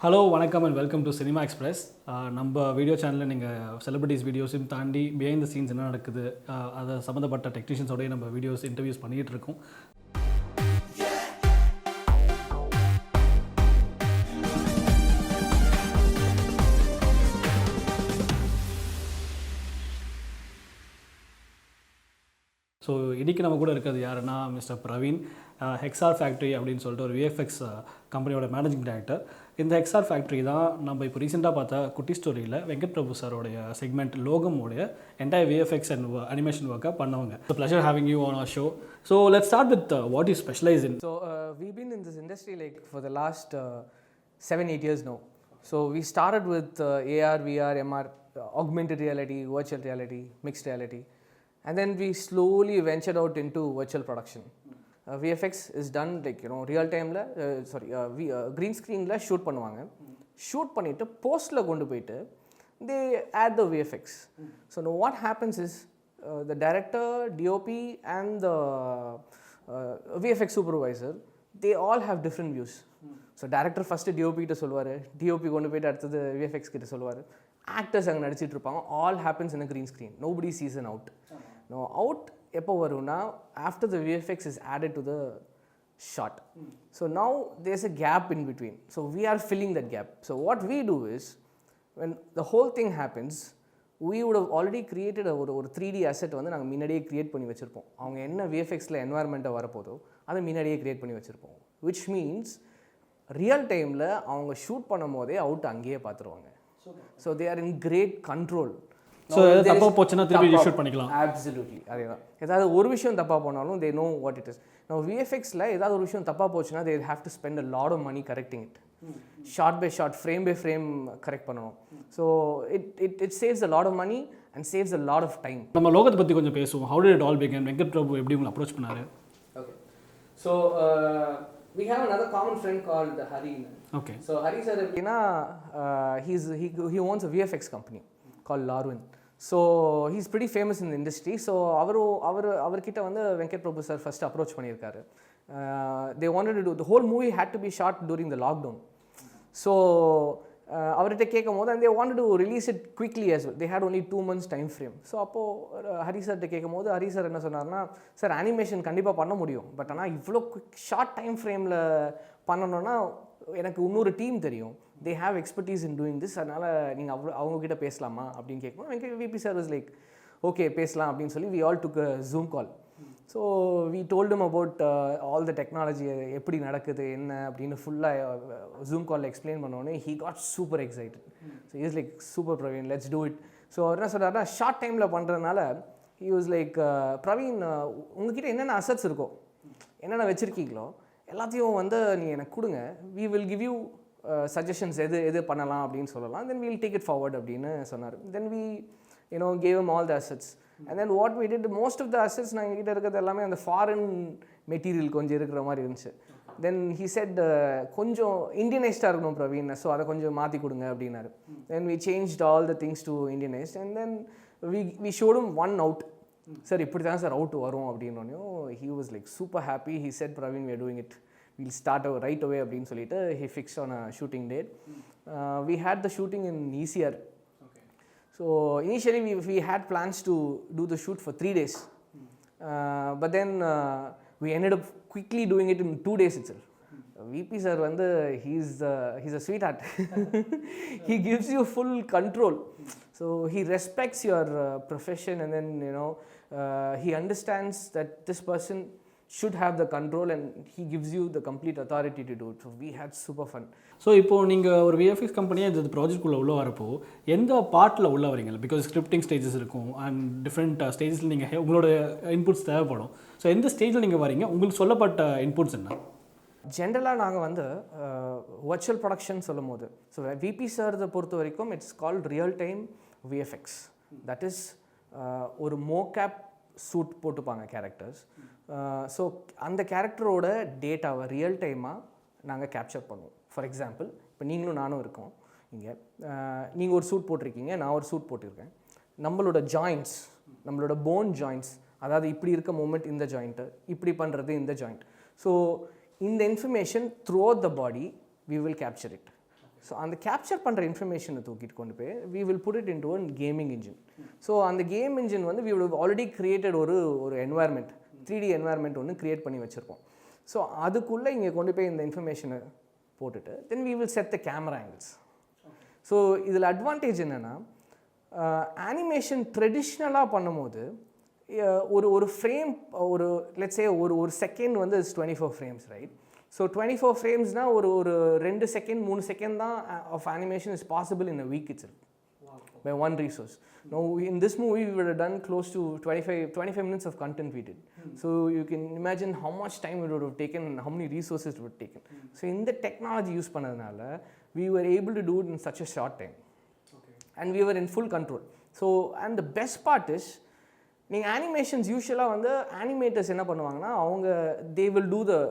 Hello வணக்கம் and welcome to cinema express. நம்ம video சேனலில் நீங்கள் செலிபிரிட்டிஸ் வீடியோஸையும் தாண்டி பிஹைண்ட் த சீன்ஸ் என்ன நடக்குது அதை சம்மந்தப்பட்ட டெக்னீஷியன்ஸோடய நம்ம வீடியோஸ் இன்டர்வியூஸ் பண்ணிகிட்டு இருக்கோம். ஸோ இன்றைக்கி நம்ம கூட இருக்கிறது யாருன்னா மிஸ்டர் பிரவீன், ஹெக்ஸார் ஃபேக்ட்ரி அப்படின்னு சொல்லிட்டு ஒரு விஎஃப்எக்ஸ் கம்பெனியோட மேனேஜிங் டைரக்டர். இந்த ஹெக்ஸார் ஃபேக்ட்ரி தான் நம்ம இப்போ ரீசெண்டாக பார்த்த குட்டி ஸ்டோரியில் வெங்கட் பிரபு சாரோடைய செக்மெண்ட் லோகமோடைய என்டையர் விஎஃப்எக்ஸ் அண்ட் அனிமேஷன் ஒர்க்கை பண்ணவங்க. So pleasure having you on our show. So let's start with what you specialise in. So we've been in this industry like for the last 7-8 years now. So we started with AR, VR, MR, augmented reality, virtual reality, mixed reality. And then we slowly ventured out into virtual production. VFX is done like real time la green screen la shoot பண்ணுவாங்க. Shoot பண்ணிட்டு postல கொண்டு போயிட்டு they add the VFX. So now what happens is the director, DOP and the VFX supervisor, they all have different views. So director first DOP கிட்ட சொல்வாரு, DOP கொண்டு போயிட்டு அடுத்தது VFX கிட்ட சொல்வாரு. Actors அங்க நடிச்சிட்டு இருப்பாங்க. All happens in a green screen. Nobody sees an out. Now out எப்போ வரும்னா after the VFX is added to the shot. So now there's a gap in between. So we are filling that gap. So what we do is when the whole thing happens, we would have already created ஒரு 3D asset வந்து நாங்கள் முன்னாடியே create பண்ணி வச்சுருப்போம். அவங்க என்ன விஎஃப்எக்ஸில் என்வாயர்மெண்ட்டை வரப்போதோ அதை முன்னாடியே கிரியேட் பண்ணி வச்சுருப்போம். which means ரியல் டைமில் அவங்க ஷூட் பண்ணும் போதே அவுட் அங்கேயே பார்த்துருவாங்க. So they are in great control. So தப்பாக போச்சுன்னா திருப்பி ரீஷூட் பண்ணிக்கலாம். அப்சல்யூட்லி அதே தான். ஏதாவது ஒரு விஷயம் தப்பாக போனாலும் they know what it is. நம்ம விஎஃப்எக்ஸில் ஏதாவது ஒரு விஷயம் தப்பாக போச்சுன்னா they have to spend a lot of money correcting it. Shot by shot, frame by frame correct பண்ணணும். So it saves a lot of money and saves a lot of time. நம்ம லோகத்தை பற்றி கொஞ்சம் பேசுவோம். How did it all begin? Venkat Prabhu எப்படி உங்களை approach பண்ணாரு? Okay, so we have another common friend called Hari. Okay. So Hari sir எப்படின்னா he owns a VFX company called Larwin. So he's pretty famous in the industry. So அவர்கிட்ட வந்து Venkat Prabhu sir first approach பண்ணியிருக்காரு. They wanted to do the whole movie had to be shot during the lockdown. So அவர்கிட்ட கேட்கும் போது and they wanted to release it quickly as well. They had only 2 months time frame. So அப்போது ஹரி சார்கிட்ட கேட்கும் போது Hari sir என்ன சொன்னார்னா, sir animation கண்டிப்பாக பண்ண முடியும், பட் ஆனால் இவ்வளோ ஷார்ட் டைம் ஃப்ரேமில் பண்ணணும்னா எனக்கு இன்னொரு டீம் தெரியும், they have expertise in doing this, அதனால் நீங்கள் அவங்கக்கிட்ட பேசலாமா அப்படின்னு கேட்கும்போது Venkat VP sir was like okay பேசலாம் அப்படின்னு சொல்லி we all took a Zoom call. So we told him about all the technology எப்படி நடக்குது என்ன அப்படின்னு ஃபுல்லாக ஜூம் காலில் எக்ஸ்பிளைன் பண்ணோன்னே he got super excited. So he was like super Praveen, let's do it. So அவர் என்ன சொல்கிறாருன்னா, ஷார்ட் டைமில் பண்ணுறதுனால he was like பிரவீன் உங்ககிட்ட என்னென்ன அசட்ஸ் இருக்கோ, என்னென்ன வச்சுருக்கீங்களோ எல்லாத்தையும் வந்து நீ எனக்கு கொடுங்க, we will give you suggestions எது பண்ணலாம் அப்படின்னு சொல்லலாம், then we'll take it forward அப்படின்னு சொன்னார். then we gave him all the assets. And then what we did, most of the assets நாங்கள் கிட்ட இருக்கிறது எல்லாமே அந்த ஃபாரின் மெட்டீரியல் கொஞ்சம் இருக்கிற மாதிரி இருந்துச்சு. தென் he said கொஞ்சம் இண்டியனைஸ்டாக இருக்கணும் பிரவீன், ஸோ அதை கொஞ்சம் மாற்றி கொடுங்க அப்படின்னாரு. then we changed all the things to Indianized and then we showed him one out. Sir இப்படி தான் சார் அவுட் வரும் அப்படின்னோடனே he was like super happy. He said Praveen, we are doing it, we'll start right away அப்படின்னு சொல்லிட்டு he fixed on a shooting date. We had the shooting in ECR. So initially we had plans to do the shoot for 3 days, but then we ended up quickly doing it in 2 days itself. VP sir வந்து he's a sweetheart. He gives you full control. So he respects your profession and then he understands that this person should have the control and he gives you the complete authority to do it. So we had super fun. So இப்போது நீங்கள் ஒரு VFX கம்பெனியாக இந்த ப்ராஜெக்ட்குள்ளே உள்ள வரப்போ எந்த பார்ட்டில் உள்ள வரீங்க? பிகாஸ் ஸ்கிரிப்டிங் ஸ்டேஜஸ் இருக்கும் அண்ட் டிஃப்ரெண்ட் ஸ்டேஜஸில் நீங்கள் உங்களோட இன்புட்ஸ் தேவைப்படும். ஸோ எந்த ஸ்டேஜில் நீங்கள் வரீங்க, உங்களுக்கு சொல்லப்பட்ட இன்புட்ஸ் என்ன? ஜென்ரலாக நாங்கள் வந்து வர்ச்சுவல் ப்ரொடக்ஷன் சொல்லும் போது, ஸோ விபி சார் பொறுத்த வரைக்கும் it's called real time VFX. That is ஒரு மோகேப் சூட் போட்டுப்பாங்க கேரக்டர்ஸ். ஸோ அந்த கேரக்டரோட டேட்டாவை ரியல் டைமாக நாங்கள் கேப்சர் பண்ணுவோம். ஃபார் எக்ஸாம்பிள், இப்போ நீங்களும் நானும் இருக்கோம் இங்கே, நீங்கள் ஒரு சூட் போட்டிருக்கீங்க, நான் ஒரு சூட் போட்டிருக்கேன். நம்மளோட ஜாயிண்ட்ஸ், நம்மளோட போன் ஜாயிண்ட்ஸ், அதாவது இப்படி இருக்க மூமெண்ட் இந்த ஜாயிண்ட்டு, இப்படி பண்ணுறது இந்த ஜாயிண்ட். ஸோ இந்த information through out the body we will capture it. So அந்த கேப்சர் பண்ணுற இன்ஃபர்மேஷனை தூக்கிட்டு கொண்டு போய் we will put it into a gaming engine. So அந்த கேம் இன்ஜின் வந்து we would have already created ஒரு என்வாயர்மெண்ட் 3D என்வாயர்மெண்ட் ஒன்று க்ரியேட் பண்ணி வச்சுருப்போம். ஸோ அதுக்குள்ளே இங்கே கொண்டு போய் இந்த இன்ஃபர்மேஷனை போட்டுட்டு then we will set the camera angles. So இதில் அட்வான்டேஜ் என்னென்னா அனிமேஷன் ட்ரெடிஷ்னலாக பண்ணும்போது ஒரு ஃப்ரேம் ஒரு லெட்ஸ் சே ஒரு செகண்ட் வந்து இட்ஸ் 24 ஃப்ரேம்ஸ் ரைட். ஸோ 24 ஃப்ரேம்ஸ்னால் ஒரு 2 செகண்ட் 3 செகண்ட் தான் of animation is possible in a week itself by one resource. Now in this movie we would have done close to 25 minutes of content we did. So you can imagine how much time it would have taken and how many resources it would have taken. So in the technology use பண்ணதுனால we were able to do it in such a short time. And we were in full control. So and the best part is நீங்கள் animations யூஸ்வலாக வந்து animators என்ன பண்ணுவாங்கன்னா அவங்க they will do the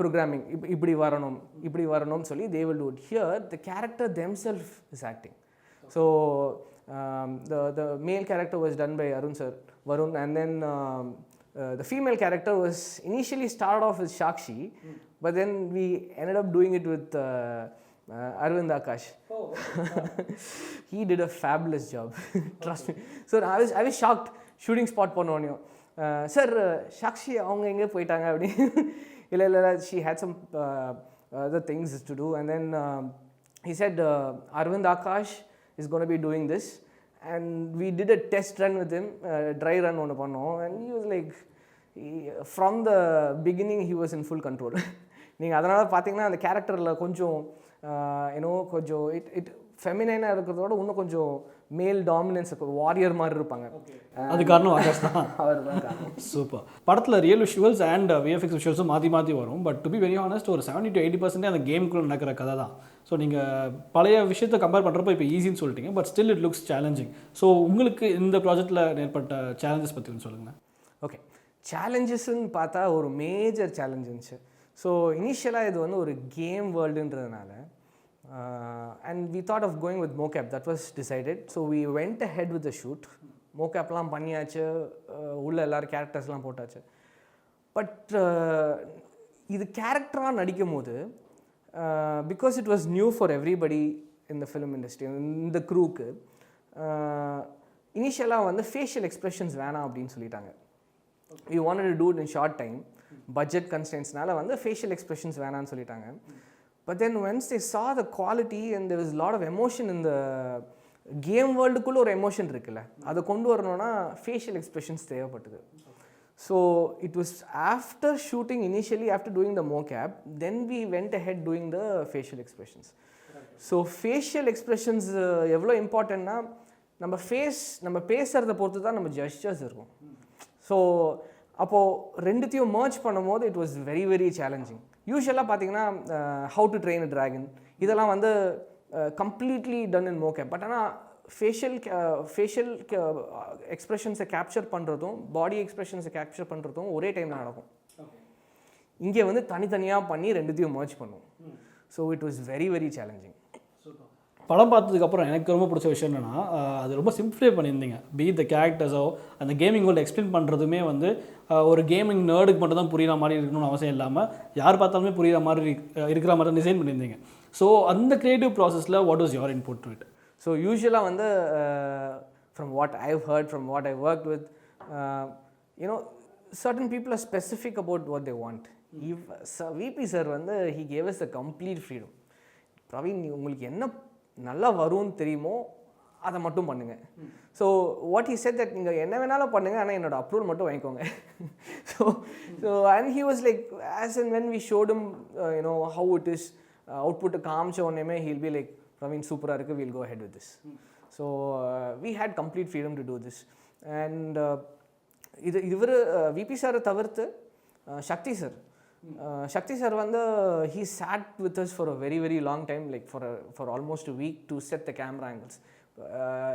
programming இப்படி வரணும்னு சொல்லி they will do it. Here the character themselves is acting. So the male character was done by Varun, and then the female character was initially started off with Shakshi, but then we ended up doing it with Arvind Akash. He did a fabulous job. Trust me. So I was shocked. Shooting spot பண்ணோனையும் sir Sakshi அவங்க எங்கே போயிட்டாங்க அப்படி இல்லை she had some other things to do, and then he said Arvind Akash is going to be doing this, and we did a test run with him, dry run ஒன்று பண்ணோம், and he was like from the beginning he was in full control. நீங்கள் அதனால் பார்த்தீங்கன்னா அந்த கேரக்டரில் கொஞ்சம் கொஞ்சம் it ஃபெமினைனாக இருக்கிறதோட இன்னும் கொஞ்சம் மேல் டாமினன்ஸ் வாரியர் மாதிரி இருப்பாங்க. அது காரணம் ஆகாஷ் தான். அவர் தான் காரணம். சூப்பர். படத்தில் ரியல் விஷுவல்ஸ் அண்ட் விஎஃப்எக்ஸ் விஷுவல்ஸும் மாற்றி வரும். But to be very honest ஒரு 70 to 80% அந்த கேமுக்குள்ளே நடக்கிற கதை தான். ஸோ நீங்கள் பழைய விஷயத்தை கம்பேர் பண்ணுறப்போ இப்போ ஈஸின்னு சொல்லிட்டீங்க, but still it looks challenging. So உங்களுக்கு இந்த ப்ராஜெக்ட்டில் ஏற்பட்ட சேலஞ்சஸ் பற்றி சொல்லுங்கள். ஓகே, சேலஞ்சஸ்ன்னு பார்த்தா ஒரு மேஜர் சேலஞ்ச் இருந்துச்சு. ஸோ இனிஷியலாக இது வந்து ஒரு game வேர்ல்டுன்றதுனால and we thought of going with mocap. That was decided. So we went ahead with the shoot. மோகேப்லாம் பண்ணியாச்சு, உள்ள எல்லாரும் கேரக்டர்ஸ்லாம் போட்டாச்சு. பட் இது கேரக்டராக நடிக்கும் போது because it was new for everybody in the film industry, இந்த க்ரூக்கு இனிஷியலாக வந்து ஃபேஷியல் எக்ஸ்ப்ரெஷன்ஸ் வேணாம் அப்படின்னு சொல்லிட்டாங்க. We wanted to do it in short time, budget கன்ஸ்டன்ட்ஸ்னால வந்து ஃபேஷியல் எக்ஸ்ப்ரெஷன்ஸ் வேணான்னு சொல்லிட்டாங்க. But then once they saw the quality and there was a lot of emotion in the game world-குள்ள ஒரு எமோஷன் இருக்குல்ல, அதை கொண்டு வரணும்னா ஃபேஷியல் எக்ஸ்ப்ரெஷன்ஸ் தேவைப்பட்டது. So it was after shooting initially, after doing the mocap, then we went ahead doing the facial expressions. So facial expressions எவ்வளோ இம்பார்ட்டன்ட்னா நம்ம பேசுகிறத பொறுத்து தான் நம்ம ஜெஸ்டர்ஸ் இருக்கும். ஸோ அப்போது ரெண்டுத்தையும் மர்ஜ் பண்ணும்போது it was very very challenging. யூஸ்வலாக பார்த்தீங்கன்னா how to train a dragon இதெல்லாம் வந்து கம்ப்ளீட்லி டன் இன் மோகேப். பட் ஆனால் ஃபேஷியல் எக்ஸ்ப்ரெஷன்ஸை கேப்சர் பண்ணுறதும் பாடி எக்ஸ்ப்ரெஷன்ஸை கேப்சர் பண்ணுறதும் ஒரே டைமில் நடக்கும். இங்கே வந்து தனித்தனியாக பண்ணி ரெண்டுத்தையும் மர்ஜ் பண்ணுவோம். So it was very very challenging. படம் பார்த்ததுக்கப்புறம் எனக்கு ரொம்ப பிடிச்ச விஷயம் என்னென்னா அது ரொம்ப சிம்பிளிஃபை பண்ணியிருந்தீங்க. பி த கேரக்டர்ஸோ அந்த கேமிங் வேர்ல்டு எக்ஸ்பிளைன் பண்ணுறதுமே வந்து ஒரு கேமிங் நர்டுக்கு மட்டும் தான் புரிகிற மாதிரி இருக்கணும்னு அவசியம் இல்லாமல் யார் பார்த்தாலுமே புரிகிற மாதிரி இருக்கிற மாதிரி தான் டிசைன் பண்ணியிருந்தீங்க. ஸோ அந்த க்ரியேட்டிவ் ப்ராசஸில் what was your input to it? So யூஸ்வலாக வந்து from what I've heard, from what I work with, certain people are specific about what they want. VP sir வந்து he gave us the complete freedom. Praveen, உங்களுக்கு என்ன நல்லா வரும்னு தெரியுமோ அதை மட்டும் பண்ணுங்கள். So what he said that நீங்கள் என்ன வேணாலும் பண்ணுங்கள், ஆனால் என்னோடய அப்ரூவல் மட்டும் வாங்கிக்கோங்க. So and he was like as and when we showed him how it is அவுட்புட்டை காமிச்ச உடனே ஹீல் பி லைக் பிரவீன் சூப்பராக இருக்குது, will go ahead with this. So we had complete freedom to do this. And இவர் விபி சாரை தவிர்த்து Shakti sir வந்து he sat with us for a very very long time, like for almost a week to set the camera angles.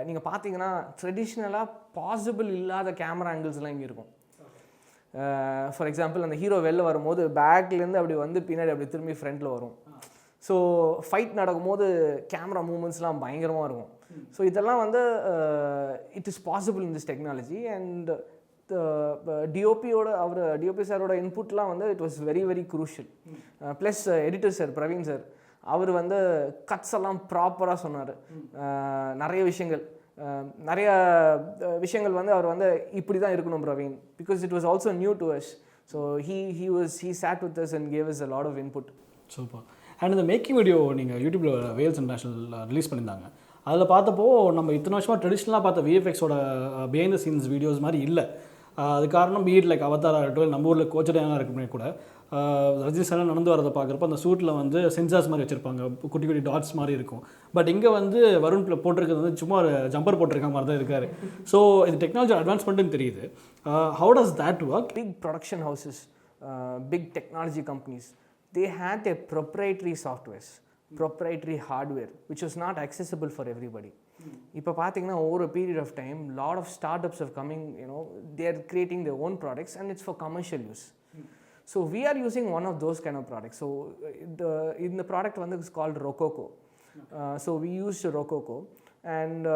நீங்கள் பார்த்தீங்கன்னா ட்ரெடிஷ்னலாக possible இல்லாத camera ஆங்கிள்ஸ்லாம் இங்கே இருக்கும். ஃபார் எக்ஸாம்பிள் அந்த ஹீரோ வெளில வரும்போது பேக்லேருந்து அப்படி வந்து பின்னாடி அப்படி திரும்பி ஃப்ரண்ட்டில் வரும். ஸோ ஃபைட் நடக்கும்போது கேமரா மூமெண்ட்ஸ்லாம் பயங்கரமாக இருக்கும். ஸோ இதெல்லாம் வந்து it is possible in this technology. And டிஓபியோட டிஓபி சாரோட இன்புட்லாம் வந்து it was very very crucial. Plus editor sir Praveen sir அவர் வந்து கட்ஸ் எல்லாம் ப்ராப்பராக சொன்னார். நிறைய விஷயங்கள் வந்து அவர் வந்து இப்படி தான் இருக்கணும் Praveen, because it was also new to us. So he sat with us and gave us a lot of input. Super. And இந்த மேக்கிங் வீடியோ நீங்கள் யூடியூப்பில் வேல்ஸ் இன்டர்நேஷனல் ரிலீஸ் பண்ணியிருந்தாங்க. அதில் பார்த்தப்போ நம்ம இத்தனை வருஷமாக ட்ரெடிஷ்னலாக பார்த்த விஎஃப்எக்ஸோட பிஹைண்ட் த சீன்ஸ் வீடியோஸ் மாதிரி இல்லை. அது காரணம் பீட் லைக் அவதாரா இருக்கட்டும், நம்ம ஊரில் கோச்சடையாக இருக்குமே கூட ரஜினி சார் நடந்து வரதை பார்க்குறப்ப அந்த சூட்டில் வந்து சென்சார்ஸ் மாதிரி வச்சுருப்பாங்க, குட்டி குட்டி டாட்ஸ் மாதிரி இருக்கும். பட் இங்கே வந்து வருண் போட்டிருக்கிறது வந்து சும்மா ஒரு ஜம்பர் போட்டிருக்க மாதிரி தான் இருக்காரு. ஸோ இது டெக்னாலஜி அட்வான்ஸ்மெண்ட்டுன்னு தெரியுது. How does that work? Big production houses, big technology companies, they had their proprietary softwares, proprietary hardware, which was not accessible for everybody. இப்போ பார்த்தீங்கன்னா over a period of time, lot of startups are coming, they are creating their own products and it's for commercial use. So we are using one of those kind of products. So the product one is called Rococo. So we used Rococo, and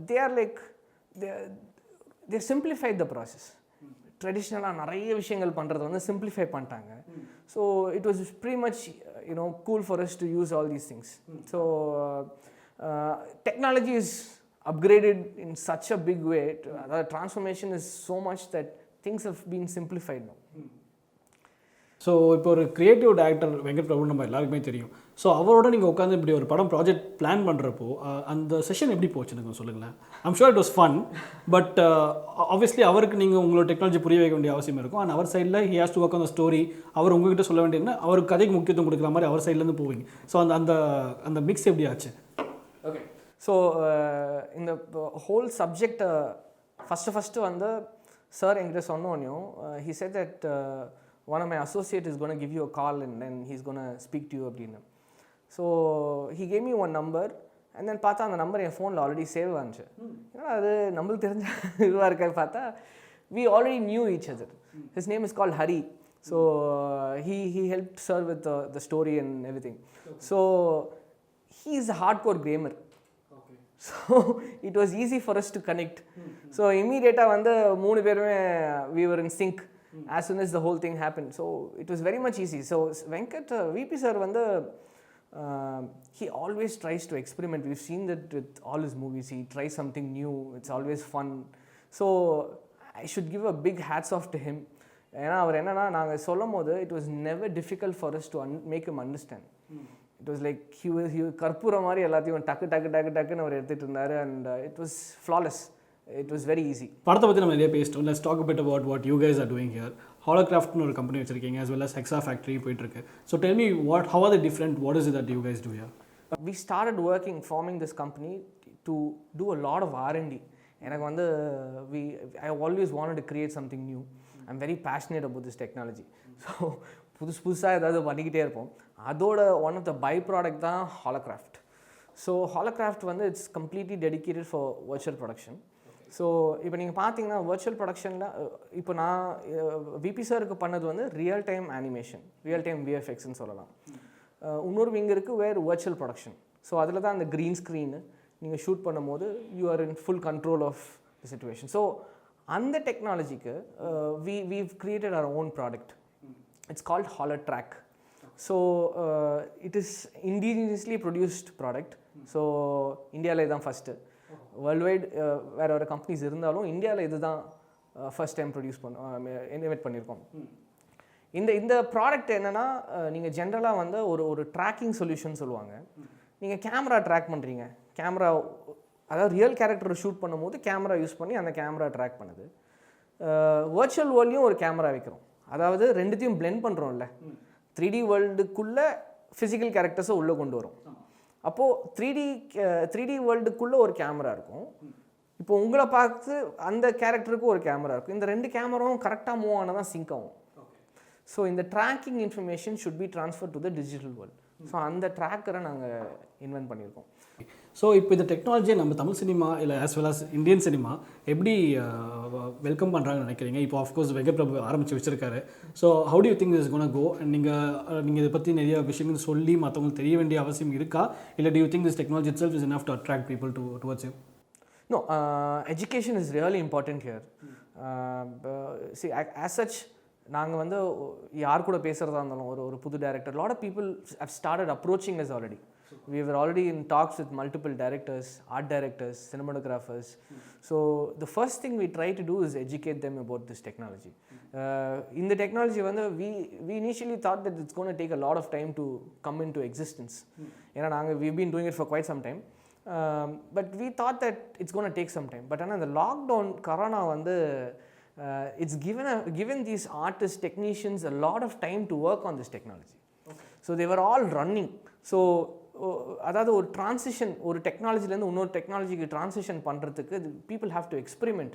they are like they simplified the process. ட்ரெடிஷ்னலாக நிறைய விஷயங்கள் பண்ணுறது வந்து simplify பண்ணிட்டாங்க. So it was pretty much cool for us to use all these things. So technology is upgraded in such a big way. The transformation is so much that things have been simplified now. So இப்போ ஒரு creative director Venkat Prabhu நம்ம எல்லாருக்குமே தெரியும். So அவரோட நீங்கள் உட்காந்து இப்படி ஒரு படம் ப்ராஜெக்ட் பிளான் பண்ணுறப்போ அந்த செஷன் எப்படி போச்சு எனக்கு சொல்லுங்களேன். I'm sure it was fun, but obviously அவருக்கு நீங்கள் உங்களோட டெக்னாலஜி புரிய வைக்க வேண்டிய அவசியம் இருக்கும். அண்ட் அவர் சைடில் he has to work on the story. அவர் உங்ககிட்ட சொல்ல வேண்டியதுன்னா அவருக்கு கதைக்கு முக்கியத்துவம் கொடுக்குற மாதிரி அவர் சைட்லேருந்து போவீங்க. ஸோ அந்த அந்த மிக்ஸ் எப்படி ஆச்சு? ஓகே, ஸோ இந்த ஹோல் சப்ஜெக்ட் ஃபஸ்ட்டு வந்து சார் என்கிட்ட சொன்னோன்னையும் he said that one of my associate is going to give you a call and then he's going to speak to you அப்படின்னு. So he gave me one number and then பார்த்தா அந்த number என் ஃபோனில் already save ஆனிச்சு. ஏன்னா அது நம்மளுக்கு தெரிஞ்ச இதுவாக இருக்க பார்த்தா we already knew each other. His name is called Hari. So he helped sir with the story and everything. So he is a hardcore gamer. So it was easy for us to connect. So immediately வந்து மூணு பேருமே we were in sync as soon as the whole thing happened. So it was very much easy. So Venkat VP sir வந்து he always tries to experiment. We've seen that with all his movies. He tries something new. It's always fun. So I should give a big hats off to him. ஏன்னா அவர் என்னன்னா நாங்கள் சொல்லும் போது it was never difficult for us to make him understand. It was like he கற்பூர மாதிரி எல்லாத்தையும் டக்குன்னு அவர் எடுத்துகிட்டு இருந்தார். And it was flawless. It was very easy. படத்தை பற்றி நம்ம நிறைய பேசிட்டோம். Let's talk a bit about what you guys are doing here. Holocraftனு ஒரு கம்பெனி வச்சிருக்கீங்க, as well as Hexa Factory போயிட்டுருக்கு. So tell me how are they different? What is it that you guys do here? We started forming this company to do a lot of R&D. எனக்கு வந்து I always wanted to create something new. I'm very passionate about this technology. So புதுசாக ஏதாவது பண்ணிக்கிட்டே இருப்போம். அதோட one of the byproduct தான் Holocraft. So Holocraft வந்து it's completely dedicated for virtual production. So இப்போ நீங்கள் பார்த்தீங்கன்னா வர்ச்சுவல் ப்ரொடக்ஷனில் இப்போ நான் விபி சாருக்கு பண்ணது வந்து real time animation, real time விஎஃப்எக்ஸ்ன்னு சொல்லலாம். இன்னொரு விங் இருக்குது வேறு வர்ச்சுவல் ப்ரொடக்ஷன். ஸோ அதில் தான் அந்த க்ரீன் ஸ்க்ரீனு நீங்கள் ஷூட் பண்ணும்போது you are in full control of the situation. So அந்த டெக்னாலஜிக்கு we've created our own product. It's called HoloTrack. So it is indigenously produced product. So இந்தியாவில் இதுதான் ஃபஸ்ட்டு. வேர்ல்டு வைட் வேறு வேறு கம்பெனிஸ் இருந்தாலும் இந்தியாவில் இது தான் ஃபஸ்ட் டைம் இன்வெஸ்ட் பண்ணியிருக்கோம். இந்த ப்ராடக்ட் என்னென்னா நீங்கள் ஜென்ரலாக வந்து ஒரு ட்ராக்கிங் சொல்யூஷன் சொல்லுவாங்க. நீங்கள் கேமரா ட்ராக் பண்ணுறீங்க, கேமரா அதாவது ரியல் கேரக்டரை ஷூட் பண்ணும்போது கேமரா யூஸ் பண்ணி அந்த கேமரா ட்ராக் பண்ணுது. வர்ச்சுவல் வேர்ல்ட்லையும் ஒரு கேமரா வைக்கிறோம், அதாவது ரெண்டுத்தையும் பிளெண்ட் பண்ணுறோம்ல. 3D வேர்ல்டுக்குள்ளே ஃபிசிக்கல் கேரக்டர்ஸை உள்ளே கொண்டு வரும். அப்போது 3D வேர்ல்டுக்குள்ளே ஒரு கேமரா இருக்கும். இப்போ உங்களை பார்த்து அந்த கேரக்டருக்கு ஒரு கேமரா இருக்கும். இந்த ரெண்டு கேமராவும் கரெக்டாக மூவ் ஆனால் தான் சிங்க் ஆகும். ஸோ இந்த tracking information should be transfer to the digital world. So அந்த ட்ராக்கரை நாங்கள் இன்வென்ட் பண்ணியிருக்கோம். ஸோ இப்போ இந்த டெக்னாலஜியை நம்ம தமிழ் சினிமா இல்லை as well as Indian cinema எப்படி வெல்கம் பண்ணுறாங்கன்னு நினைக்கிறீங்க? இப்போ ஆஃப்கோர்ஸ் வெங்கட் பிரபு ஆரம்பித்து வச்சிருக்காரு. So how do you think is gonna go? And நீங்கள் இதை பற்றி நிறைய விஷயங்கள் சொல்லி மற்றவங்களுக்கு தெரிய வேண்டிய அவசியம் இருக்கா, இல்லை to you think this technology it self is enough to attract people towards you? No, education is really important here. See, as such, நாங்கள் வந்து யார் கூட பேசுகிறதா இருந்தாலும் ஒரு புது director lot of people have started approaching us already. We were already in talks with multiple directors, art directors, cinematographers. So the first thing we try to do is educate them about this technology. In the technology, we initially thought that it's going to take a lot of time to come into existence. We've been doing it for quite some time. But we thought that it's going to take some time. But the lockdown, Corona, it's given these artists, technicians a lot of time to work on this technology. Okay. So they were all running. So அதாவது ஒரு transition ஒரு டெக்னாலஜிலேருந்து இன்னொரு டெக்னாலஜிக்கு transition பண்ணுறதுக்கு people have to experiment.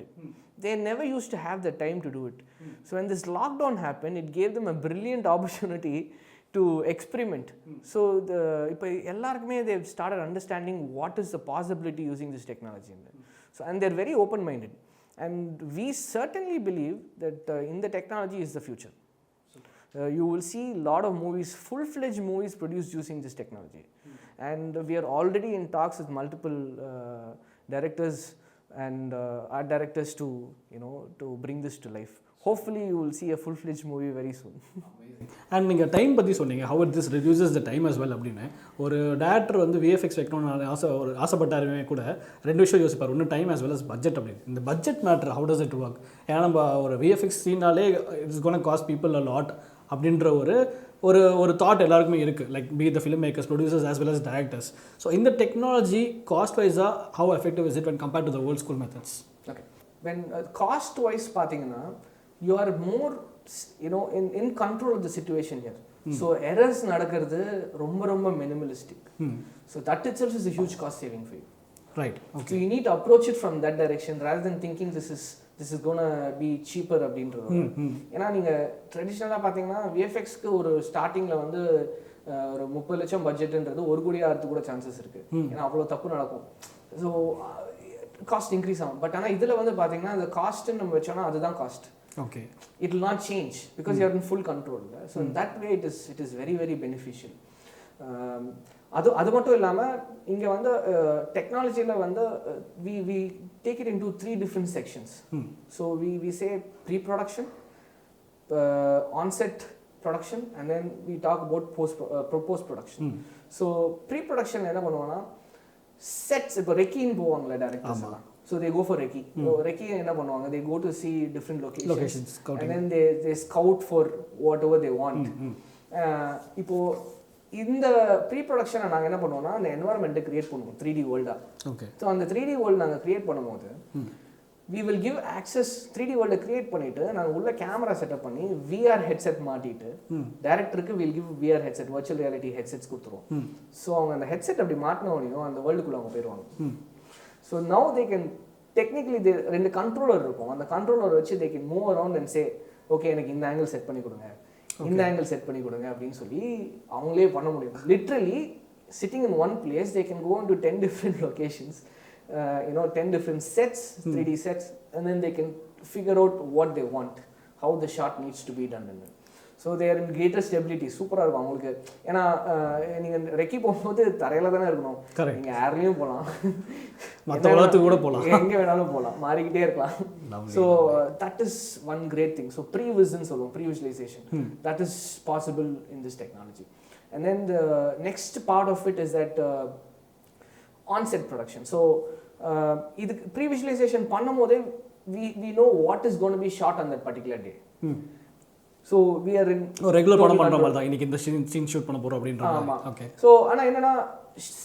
They never use to have the time to do it. So when this lockdown happened, it gave them a brilliant opportunity to experiment. So இப்போ எல்லாருக்குமே they've started understanding what is the possibility using this technology. So and they're very open minded, and we certainly believe that in the technology is the future. You will see a lot of movies, full-fledged movies produced using this technology. And we are already in talks with multiple directors and art directors to bring this to life. Hopefully you will see a full-fledged movie very soon. And நீங்கள் time பற்றி சொன்னீங்க, how it this reduces the time as well அப்படின்னு. ஒரு director VFX வைக்கணும்னு ஆசைப்பட்டாருமே கூட ரெண்டு விஷயம் யோசிப்பார். ஒன்று time as well as budget அப்படின்னு. இந்த budget matter how does it work? ஏன்னா நம்ம ஒரு விஎஃப்எக்ஸ் சீனாலே it's gonna cost people a lot அப்படின்ற ஒரு தாட் எல்லாருக்குமே இருக்குது. Like be the film makers, producers as well as directors. So இந்த டெக்னாலஜி காஸ்ட் வைஸாக how effective is it when compared to the old school methods? Okay. When cost wise பார்த்தீங்கன்னா you are more in control of the situation here. So errors நடக்கிறது ரொம்ப minimalistic. So that itself is a huge cost saving for you. Right. Okay. So you need to approach it from that direction rather than thinking this is going to be cheaper அப்படின்றது. ஏன்னா நீங்கள் ட்ரெடிஷ்னலாக பார்த்தீங்கன்னா விஎஃப்எக்ஸ்க்கு ஒரு ஸ்டார்டிங்கில் ஒரு 30 லட்சம் பட்ஜெட்டுன்றது 1 கோடி ஆகிறதுக்கு கூட சான்சஸ் இருக்குது. ஏன்னா அவ்வளோ தப்பு நடக்கும். ஸோ காஸ்ட் இன்க்ரீஸ் ஆகும். பட் ஆனால் இதில் பார்த்தீங்கன்னா அந்த காஸ்ட்டுன்னு நம்ம வச்சோன்னா அதுதான் cost. Okay. It will not change because you are in full control. So in that way it is very beneficial. அது மட்டும் இல்லாமல் இங்கே டெக்னாலஜியில் we take it into 3 different sections. So we say pre-production, on-set production, and then we talk about post-production. So pre-production என்ன பண்ணுவோம்னா sets இப்போ ரெக்கின்னு போவாங்களே directors எல்லாம். So they go for recce. Recce என்ன பண்ணுவாங்க, they go to see different locations and then they scout for whatever they want. இப்போ இந்த pre ப்ரொடக்ஷனை நாங்கள் என்ன பண்ணுவோம்னா அந்த என்வரன்மெண்ட்டை கிரியேட் பண்ணுவோம் 3D வேர்ல்டாக. ஓகே. ஸோ அந்த 3D வேர்ல்டு நாங்கள் கிரியேட் பண்ணும்போது we will give access 3D வேர்ல்டை கிரியேட் பண்ணிவிட்டு நாங்கள் உள்ள கேமரா செட்டப் பண்ணி VR ஹெட்செட் மாட்டிட்டு டேரக்டருக்கு will give VR headset, virtual reality headsets கொடுத்துருவோம். ஸோ அவங்க அந்த ஹெட்செட் அப்படி மாட்டினோடனையும் அந்த வேர்ல்டுக்குள்ளே அவங்க போயிடுவாங்க. So now they can technically ரெண்டு கண்ட்ரோலர் இருக்கும். அந்த கண்ட்ரோலர் வச்சு they can move around and say okay எனக்கு இந்த ஆங்கிள் செட் பண்ணி கொடுங்க, இந்த ஆங்கிள் செட் பண்ணி கொடுங்க அப்படின்னு சொல்லி அவங்களே பண்ண முடியும். Literally sitting in one place they can go into 10 different locations, 10 different sets, 3D sets, and then they can figure out what they want, how the shot needs to be done. So there in greater stability. சூப்பராக இருக்கும் அவங்களுக்கு. ஏன்னா நீங்கள் recce போகும்போது தரையில் தானே இருக்கணும், நீங்கள் ஏர்லேயும் போகலாம், கூட போகலாம், எங்கே வேணாலும் போகலாம், மாறிக்கிட்டே இருக்கலாம். So that is one great thing. So ப்ரீவிஸ்ன்னு சொல்லுவோம், previsualisation, that is possible in this technology. And then the next part of it is that on set production. So இதுக்கு ப்ரீவிஜுவலைசேஷன் பண்ணும் போதே we know what is going to be shot on that particular day. So we are in regular படம் பண்ற மாதிரி தான் இன்னைக்கு இந்த scene shoot பண்ண போறோம் அப்படின்றாங்க. ஓகே. சோ ஆனா என்னன்னா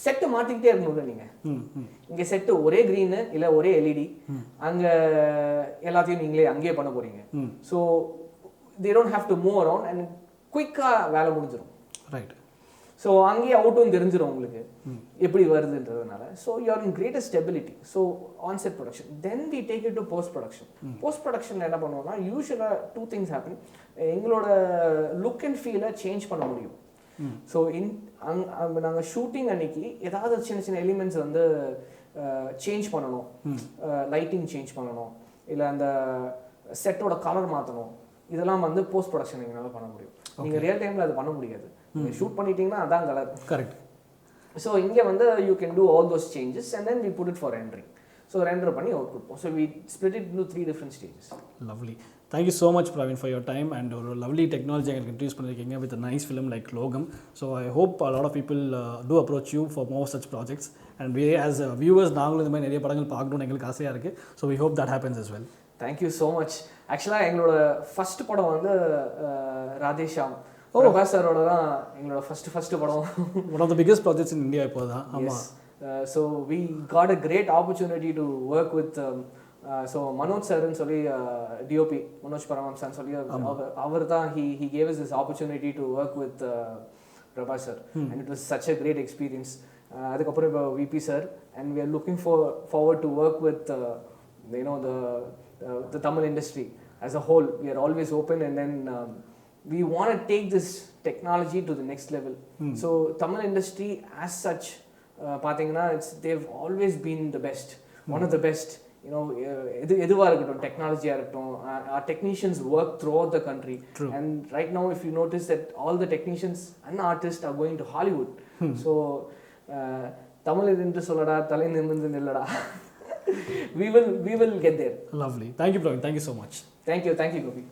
செட் மாத்திக்கிட்டே இருக்கணும்ல. நீங்க இங்க செட் ஒரே கிரீன் இல்ல ஒரே LED, அங்க எல்லாத்தையும் நீங்களே அங்கேயே பண்ண போறீங்க. So they don't have to move around and குயிக்கா வேலை முடிஞ்சிடும். ரைட். ஸோ அங்கேயே அவுட்டும் தெரிஞ்சிடும் உங்களுக்கு எப்படி வருதுன்றதுனால. So you are in greater stability. So on set production. Then we take it to post production. Post ப்ரொடக்ஷனில் என்ன பண்ணுவோம்னா யூஸ்வலாக 2 things ஹேப்பன். எங்களோட லுக் அண்ட் ஃபீலை சேஞ்ச் பண்ண முடியும். ஸோ நாங்கள் ஷூட்டிங் அன்னைக்கு ஏதாவது சின்ன எலிமெண்ட்ஸ் சேஞ்ச் பண்ணணும், லைட்டிங் சேஞ்ச் பண்ணணும், இல்லை அந்த செட்டோட கலர் மாற்றணும், இதெல்லாம் போஸ்ட் ப்ரொடக்ஷன் எங்களால் பண்ண முடியும். நீங்கள் ரியல் டைமில் அது பண்ண முடியாது. ஷூட் பண்ணிட்டீங்கன்னா அதான் கலர். கரெக்ட். ஸோ இங்கே you can do all those changes and then we put it for rendering. So render பண்ணி அவுட் கொடுப்போம். So we split it into 3 different stages. Lovely. Thank you so much Praveen for your time and ஒரு lovely technology எங்களுக்கு introduce பண்ணியிருக்கீங்க with nice film like Logam. So I hope a lot of people do approach you for more such projects and we as viewers நாங்களும் இந்த மாதிரி நிறைய படங்கள் பார்க்கணும்னு எங்களுக்கு ஆசையாக இருக்குது. So we hope that happens as well. Thank you so much. ஆக்சுவலாக எங்களோட ஃபர்ஸ்ட் படம் வந்து ராதேஷாம் பிரபாஸ் சாரோட தான் எங்களோட ஃபர்ஸ்ட் படம். One of the biggest projects in India இப்போ தான். ஆமாம். So we got a great opportunity to work with so Manoj சார்ன்னு சொல்லி டிஓபி மனோஜ் பரமஹம்சான்னு சொல்லி அவர் தான் he gave us this opportunity to work with Prabhas sir and it was such a great experience. அதுக்கப்புறம் இப்போ V P sir and we are looking forward to work with the Tamil industry as a whole. We are always open and then we want to take this technology to the next level. So Tamil industry as such பார்த்தீங்கன்னா they've always been the best, one of the best. எதுவாக இருக்கட்டும், டெக்னாலஜியாக இருக்கட்டும், our technicians work throughout the country. True. And right now if you notice that all the technicians and artists are going to Hollywood. So Tamil என்று சொல்லடா தலை நிமிர்ந்து நில்லடா. we will get there. Lovely. Thank you Praveen. Thank you so much. Thank you Gopi.